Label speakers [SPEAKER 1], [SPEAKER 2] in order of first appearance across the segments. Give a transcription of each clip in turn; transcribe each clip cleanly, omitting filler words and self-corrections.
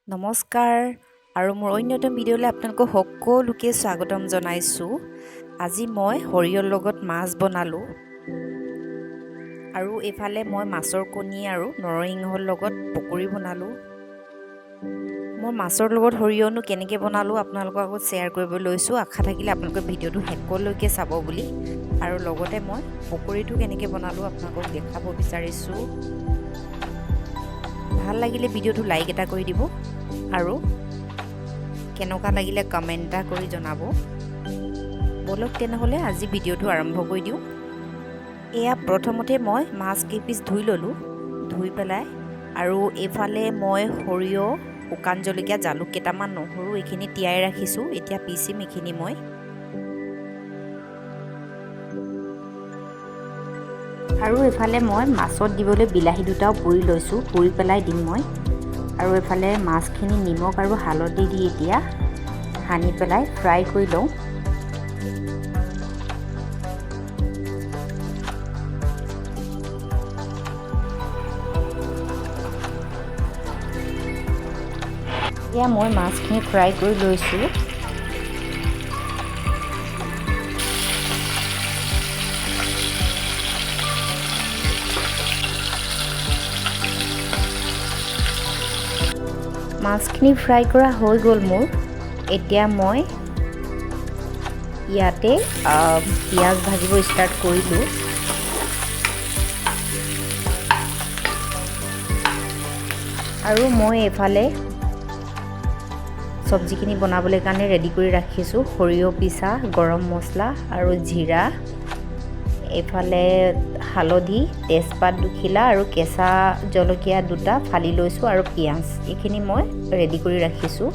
[SPEAKER 1] নমস্কাৰ আৰু মোৰ অন্যতম ভিডিঅ'লৈ আপোনালোকক সকলোকে স্বাগতম জনাইছোঁ। আজি মই সৰিয়হৰ লগত মাছ বনালোঁ আৰু এইফালে মই মাছৰ কণী আৰু নৰসিংহৰ লগত পকৰি বনালোঁ। মই মাছৰ লগত সৰিয়হনো কেনেকৈ বনালোঁ আপোনালোকৰ আগত শ্বেয়াৰ কৰিব লৈছোঁ। আশা থাকিলে আপোনালোকে ভিডিঅ'টো শেষলৈকে চাব বুলি, আৰু লগতে মই পকৰিটো কেনেকৈ বনালোঁ আপোনালোকক দেখাব বিচাৰিছোঁ। ভাল লাগিলে ভিডিঅ'টো লাইক এটা কৰি দিব আৰু কেনেকুৱা লাগিলে কমেণ্ট এটা কৰি জনাব। বলক তেনেহ'লে আজি ভিডিঅ'টো আৰম্ভ কৰি দিওঁ। এয়া প্ৰথমতে মই মাছ কেইপিচ ধুই ল'লোঁ, ধুই পেলাই আৰু এইফালে মই সৰিয়হ, শুকান জলকীয়া, জালুক কেইটামান, নহৰু এইখিনি তিয়াই ৰাখিছোঁ। এতিয়া পিচিম এইখিনি মই। আৰু এইফালে মই মাছত দিবলৈ বিলাহী দুটাও পুৰি লৈছোঁ, পুৰি পেলাই দিম মই। আৰু এইফালে মাছখিনি নিমখ আৰু হালধি দি এতিয়া সানি পেলাই ফ্ৰাই কৰি লওঁ। এতিয়া মই মাছখিনি ফ্ৰাই কৰি লৈছোঁ। মাছখিনি ফ্ৰাই কৰা হৈ গ'ল মোৰ। এতিয়া মই ইয়াতে পিঁয়াজ ভাজিব ষ্টাৰ্ট কৰিলোঁ। আৰু মই এইফালে চব্জিখিনি বনাবলৈ কাৰণে ৰেডি কৰি ৰাখিছোঁ। সৰিয়হ পিচা, গৰম মছলা আৰু জিৰা, এইফালে হালধি, তেজপাত দুখিলা আৰু কেঁচা জলকীয়া দুটা ফালি লৈছোঁ আৰু পিঁয়াজ, এইখিনি মই ৰেডি কৰি ৰাখিছোঁ।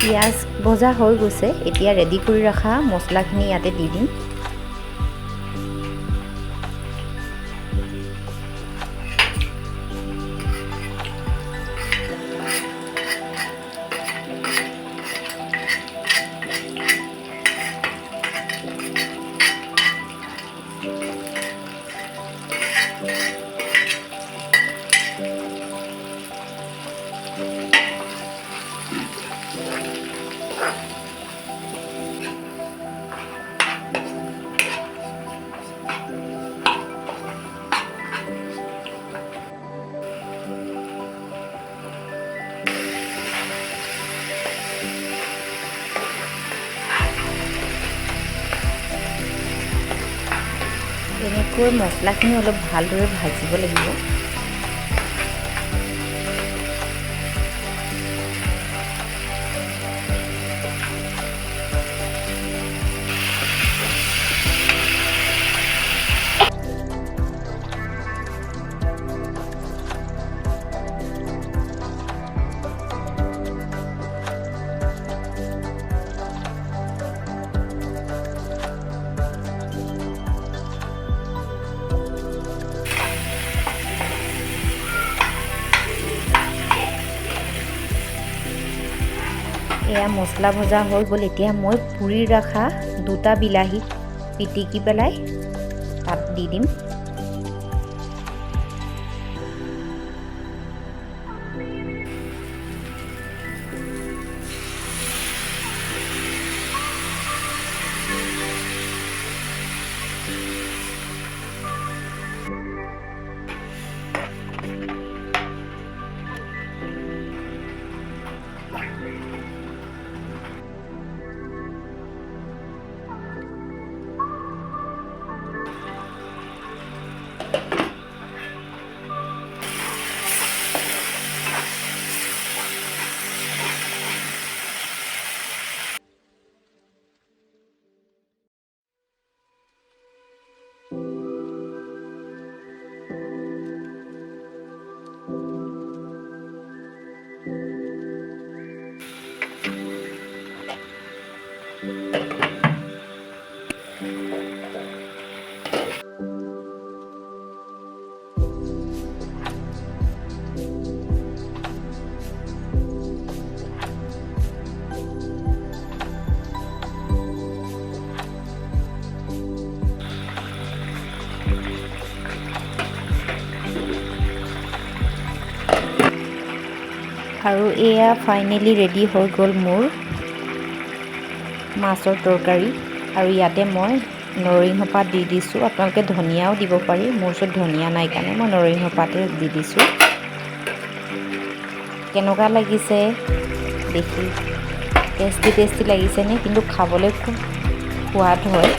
[SPEAKER 1] পিঁয়াজ ভজা হৈ গৈছে, এতিয়া ৰেডি কৰি ৰখা মছলাখিনি ইয়াতে দি দিম। এনেকৈ মছলাখিনি অলপ ভালদৰে ভাজিব লাগিব। এয়া মছলা ভজা হৈ গ'ল। এতিয়া মই পুৰি ৰখা দুটা বিলাহী পিটিকি পেলাই তাত দি দিম। আৰু এয়া ফাইনেলি ৰেডি হৈ গ'ল মোৰ মাছৰ তৰকাৰী। আৰু ইয়াতে মই নৰসিংহ পাত দি দিছোঁ। আপোনালোকে ধনিয়াও দিব পাৰি, মোৰ ওচৰত ধনিয়া নাই কাৰণে মই নৰসিংহ পাতে দি দিছোঁ। কেনেকুৱা লাগিছে দেখি, টেষ্টি লাগিছেনে? কিন্তু খাবলৈ খুব সোৱাদ হয়।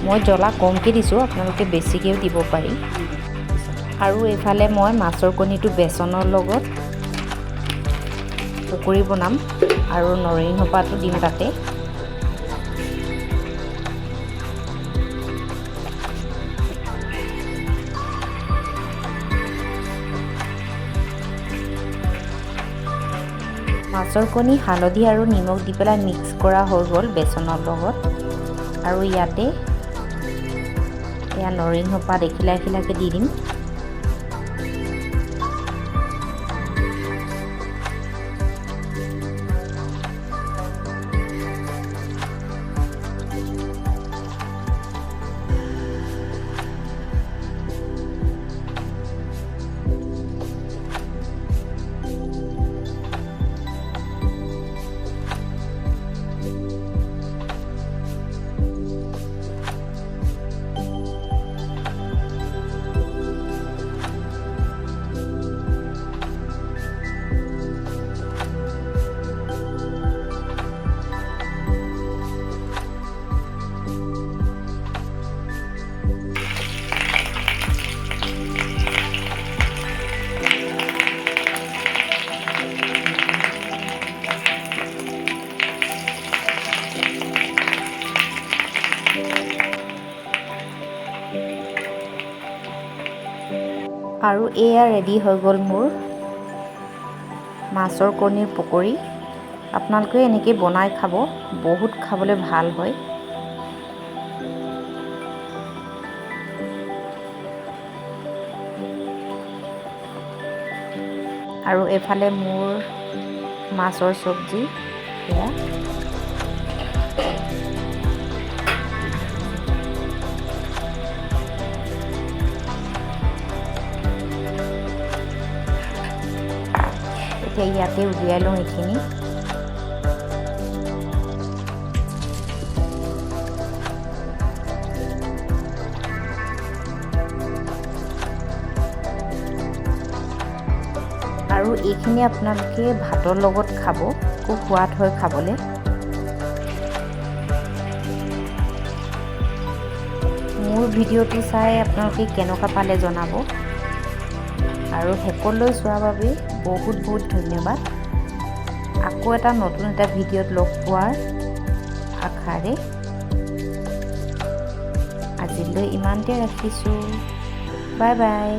[SPEAKER 1] মই জ্বলা কমকৈ দিছোঁ, আপোনালোকে বেছিকৈও দিব পাৰি। আৰু এইফালে মই মাছৰ কণীটো বেচনৰ লগত পকৰি বনাম আৰু নৰসিংহ পাতো দিম তাতে। মাছৰ কণী হালধি আৰু নিমখ দি পেলাই মিক্স কৰা হৈ গ'ল বেচনৰ লগত। আৰু ইয়াতে এয়া নৰসিংহ পাত এখিলাকে দি দিম। আৰু এয়া ৰেডি হৈ গ'ল মোৰ মাছৰ কণীৰ পকৰি। আপোনালোকে এনেকৈ বনাই খাব, বহুত খাবলৈ ভাল হয়। আৰু এফালে মোৰ মাছৰ চব্জি এয়া। এতিয়া ইয়াতে উলিয়াই লওঁ এইখিনি। আৰু এইখিনি আপোনালোকে ভাতৰ লগত খাব, খুব সোৱাদ হয় খাবলৈ। মোৰ ভিডিঅ'টো চাই আপোনালোকে কেনেকুৱা পালে জনাব। আৰু শেষলৈ চোৱাৰ বাবে বহুত ধন্যবাদ। আকৌ এটা নতুন এটা ভিডিঅ'ত লগ পোৱাৰ আশাৰে আজিলৈ ইমানতে ৰাখিছোঁ। Bye bye.